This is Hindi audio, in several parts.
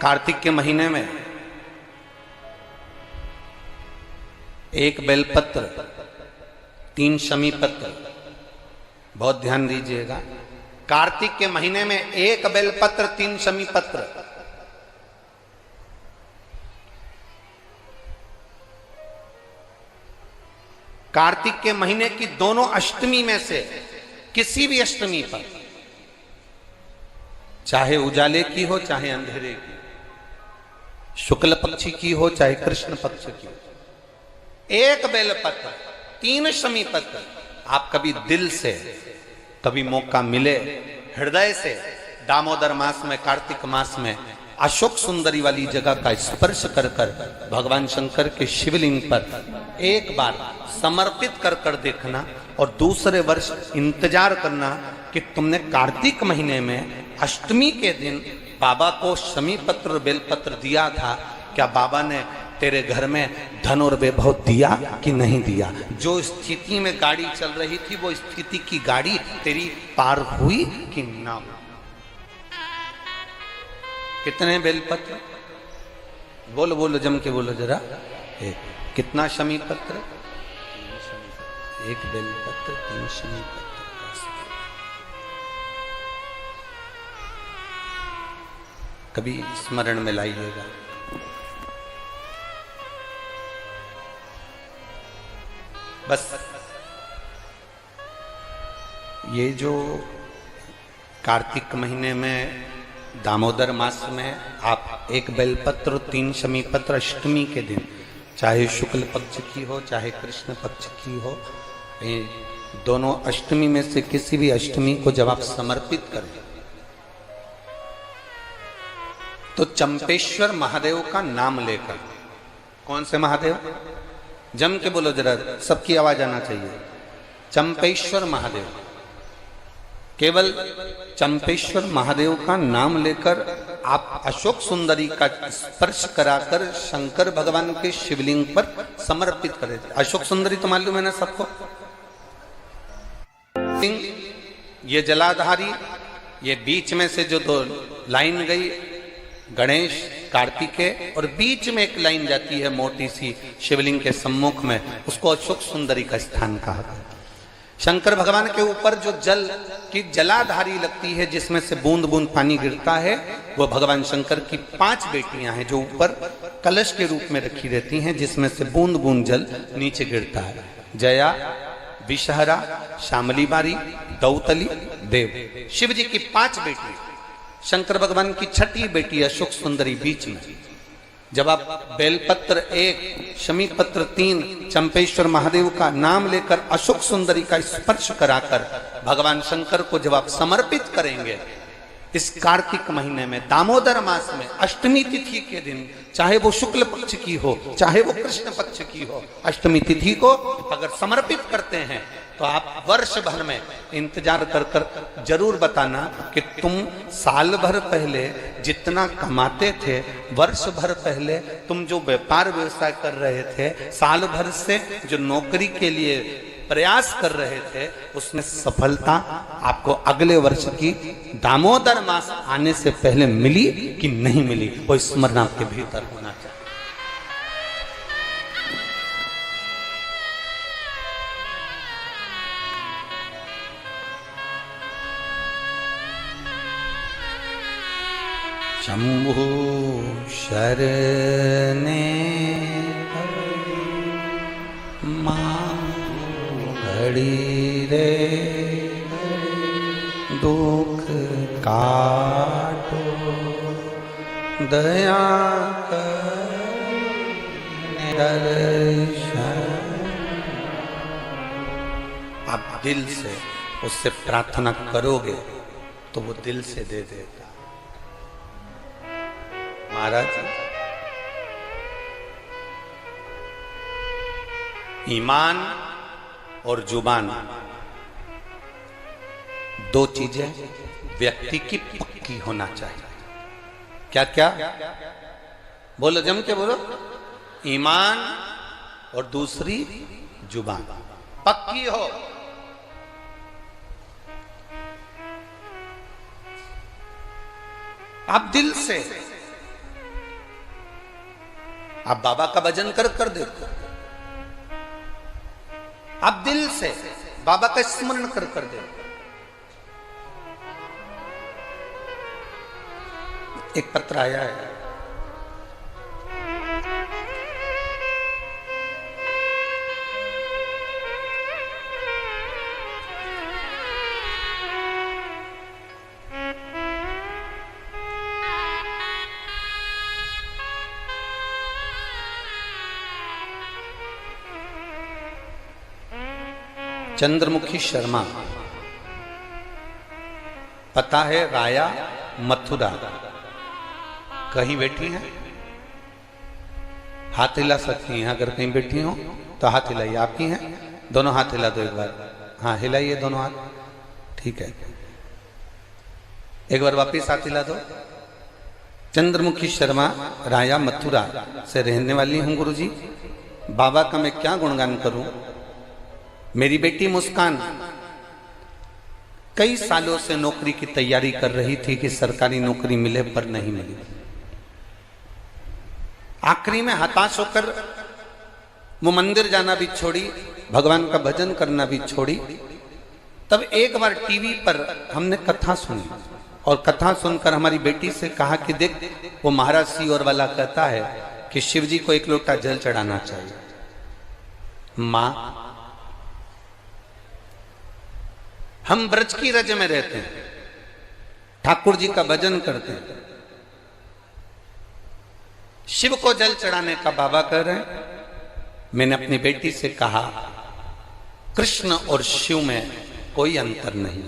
कार्तिक के महीने में एक बेलपत्र, 3 शमी पत्र, बहुत ध्यान दीजिएगा। कार्तिक के महीने में एक बेलपत्र, 3 शमी पत्र। कार्तिक के महीने की दोनों अष्टमी में से किसी भी अष्टमी पर, चाहे उजाले की हो चाहे अंधेरे की, शुक्ल पक्ष की हो चाहे कृष्ण पक्ष की, एक बेलपत्र, 3 शमी पत्र। आप कभी दिल से, कभी मौका मिले हृदय से, दामोदर मास में, कार्तिक मास में अशोक सुंदरी वाली जगह का स्पर्श कर कर भगवान शंकर के शिवलिंग पर एक बार समर्पित कर कर देखना, और दूसरे वर्ष इंतजार करना कि तुमने कार्तिक महीने में अष्टमी के दिन बाबा को शमी पत्र बेलपत्र दिया था, क्या बाबा ने तेरे घर में धन और वैभव दिया कि नहीं दिया? जो स्थिति में गाड़ी चल रही थी वो स्थिति की गाड़ी तेरी पार हुई कि ना हुई? कितने बेलपत्र? बोलो बोलो, जम के बोलो जरा। कितना शमी पत्र? एक बेलपत्र, 3 शमी पत्र। कभी स्मरण में लाइएगा। बस ये जो कार्तिक महीने में, दामोदर मास में आप एक बेलपत्र, 3 शमी पत्र अष्टमी के दिन, चाहे शुक्ल पक्ष की हो चाहे कृष्ण पक्ष की हो, ये दोनों अष्टमी में से किसी भी अष्टमी को जब आप समर्पित करें तो चंपेश्वर महादेव का नाम लेकर, कौन से महादेव? जम के बोलो जरा, सबकी आवाज आना चाहिए। चंपेश्वर महादेव, केवल चंपेश्वर महादेव का नाम लेकर आप अशोक सुंदरी का स्पर्श कराकर शंकर भगवान के शिवलिंग पर समर्पित करें। अशोक सुंदरी तो मालूम है ना सबको? ये जलाधारी, ये बीच में से जो 2 लाइन गई, गणेश कार्तिकेय, और बीच में एक लाइन जाती है मोटी सी शिवलिंग के सम्मुख में, उसको अशोक सुंदरी का स्थान कहा है। शंकर भगवान के ऊपर जो जल की जलाधारी लगती है, जिसमें से बूंद बूंद पानी गिरता है, वो भगवान शंकर की 5 बेटियां हैं जो ऊपर कलश के रूप में रखी रहती हैं, जिसमें से बूंद बूंद जल नीचे गिरता है। जया, विषहरा, शामली बारी, दौतली, देव। शिव जी की 5 बेटी, शंकर भगवान की 6ठी बेटी अशोक सुंदरी बीच में। जब आप बेलपत्र 1, शमी पत्र 3, चंपेश्वर महादेव का नाम लेकर अशोक सुंदरी का स्पर्श कराकर भगवान शंकर को जब आप समर्पित करेंगे इस कार्तिक महीने में, दामोदर मास में, अष्टमी तिथि के दिन, चाहे वो शुक्ल पक्ष की हो चाहे वो कृष्ण पक्ष की हो, अष्टमी तिथि को अगर समर्पित करते हैं तो आप वर्ष भर में इंतजार कर कर जरूर बताना कि तुम साल भर पहले जितना कमाते थे, वर्ष भर पहले तुम जो व्यापार व्यवसाय कर रहे थे, साल भर से जो नौकरी के लिए प्रयास कर रहे थे, उसमें सफलता आपको अगले वर्ष की दामोदर मास आने से पहले मिली कि नहीं मिली, वो स्मरण आपके भीतर होना चाहिए। शंभु शरणे घड़ी रे दुख काटो, दया कर दर्शन। आप दिल से उससे प्रार्थना करोगे तो वो दिल से दे देगा। महाराज, ईमान और जुबान, 2 चीजें व्यक्ति की पक्की होना चाहिए। क्या क्या? बोलो, जम के बोलो। ईमान और दूसरी जुबान पक्की हो। आप दिल से आप बाबा का भजन कर कर देखो, आप दिल से बाबा का स्मरण कर कर देखो। एक पत्र आया है, चंद्रमुखी शर्मा, पता है राया मथुरा, कहीं बैठी हैं? हाथ हिला सकती हैं, अगर कहीं बैठी हो तो हाथ हिलाइए। आप ही हैं? दोनों हाथ हिला दो एक बार। हाँ हिलाइए दोनों हाथ, ठीक है। एक बार वापिस हाथ हिला दो। चंद्रमुखी शर्मा, राया मथुरा से रहने वाली हूं गुरुजी। बाबा का मैं क्या गुणगान करूं। मेरी बेटी मुस्कान कई सालों से नौकरी की तैयारी कर रही थी कि सरकारी नौकरी मिले, पर नहीं मिली। आखिरी में हताश होकर वो मंदिर जाना भी छोड़ी, भगवान का भजन करना भी छोड़ी। तब एक बार टीवी पर हमने कथा सुनी, और कथा सुनकर हमारी बेटी से कहा कि देख, वो महाराज सियोर वाला कहता है कि शिव जी को एक लोटा जल चढ़ाना चाहिए। मां, हम ब्रज की रज में रहते हैं, ठाकुर जी का भजन करते हैं, शिव को जल चढ़ाने का बाबा कह रहे हैं। मैंने अपनी बेटी से कहा, कृष्ण और शिव में कोई अंतर नहीं।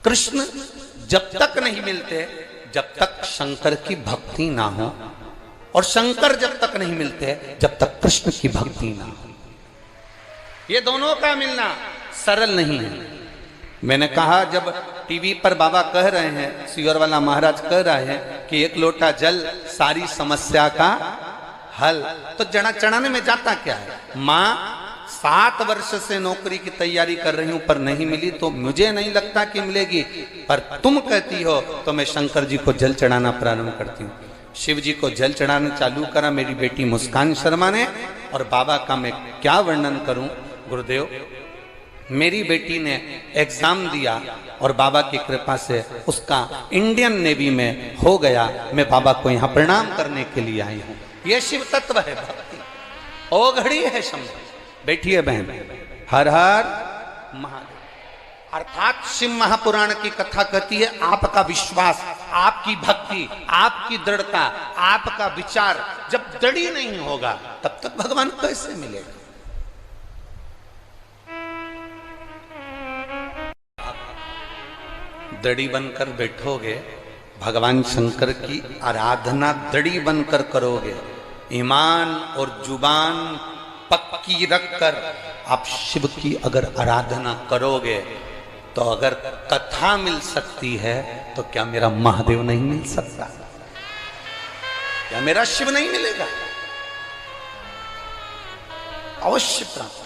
कृष्ण जब तक नहीं मिलते जब तक शंकर की भक्ति ना हो, और शंकर जब तक नहीं मिलते जब तक कृष्ण की भक्ति ना हो। ये दोनों का मिलना सरल नहीं है। मैंने कहा, जब टीवी पर बाबा कह रहे हैं, सियोर वाला महाराज कह रहे हैं कि एक लोटा जल सारी समस्या का हल, तो जड़ा चढ़ाने में जाता क्या है। मां 7 वर्ष से नौकरी की तैयारी कर रही हूं पर नहीं मिली, तो मुझे नहीं लगता कि मिलेगी, पर तुम कहती हो तो मैं शंकर जी को जल चढ़ाना प्रारंभ करती हूँ। शिव जी को जल चढ़ाना चालू करा मेरी बेटी मुस्कान शर्मा ने। और बाबा का मैं क्या वर्णन करूं गुरुदेव। मेरी बेटी ने एग्जाम दिया और बाबा की कृपा से उसका इंडियन नेवी में हो गया। मैं बाबा को यहाँ प्रणाम करने के लिए आई हूँ। यह शिव तत्व है भक्ति, ओ घड़ी है शंभु। बैठिए बहन, हर हर महादेव। अर्थात शिव महापुराण की कथा कहती है, आपका विश्वास, आपकी भक्ति, आपकी दृढ़ता, आपका विचार जब दृढ़ नहीं होगा तब तक भगवान कैसे मिलेगा। दड़ी बनकर बैठोगे, भगवान शंकर की आराधना दड़ी बनकर करोगे, ईमान और जुबान पक्की रखकर आप शिव की अगर आराधना करोगे, तो अगर कथा मिल सकती है तो क्या मेरा महादेव नहीं मिल सकता? क्या मेरा शिव नहीं मिलेगा? अवश्य प्राप्त।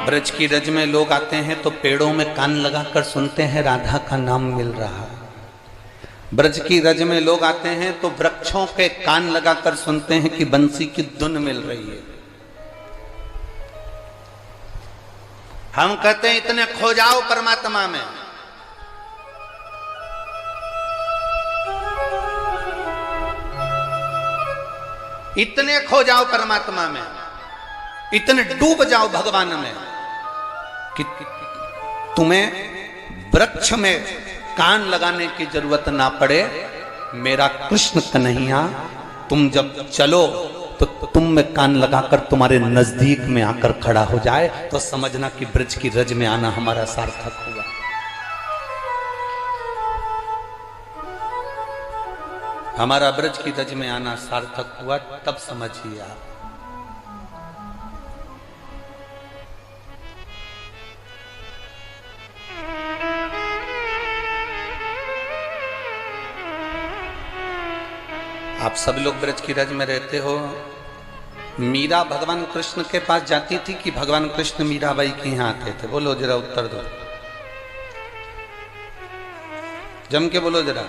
ब्रज की रज में लोग आते हैं तो पेड़ों में कान लगाकर सुनते हैं राधा का नाम मिल रहा है। ब्रज की रज में लोग आते हैं तो वृक्षों के कान लगाकर सुनते हैं कि बंसी की धुन मिल रही है। हम कहते हैं इतने खो जाओ परमात्मा में। इतने खो जाओ परमात्मा में, इतने डूब जाओ भगवान में कि तुम्हें वृक्ष में कान लगाने की जरूरत ना पड़े। मेरा कृष्ण कन्हैया तुम जब चलो तो तुम में कान लगाकर तुम्हारे नजदीक में आकर खड़ा हो जाए, तो समझना कि ब्रज की रज में आना हमारा सार्थक हुआ। हमारा ब्रज की रज में आना सार्थक हुआ, तब समझिए आप। आप सब लोग ब्रज की रज में रहते हो, मीरा भगवान कृष्ण के पास जाती थी कि भगवान कृष्ण मीराबाई के यहाँ आते थे? बोलो जरा, उत्तर दो, जम के बोलो जरा।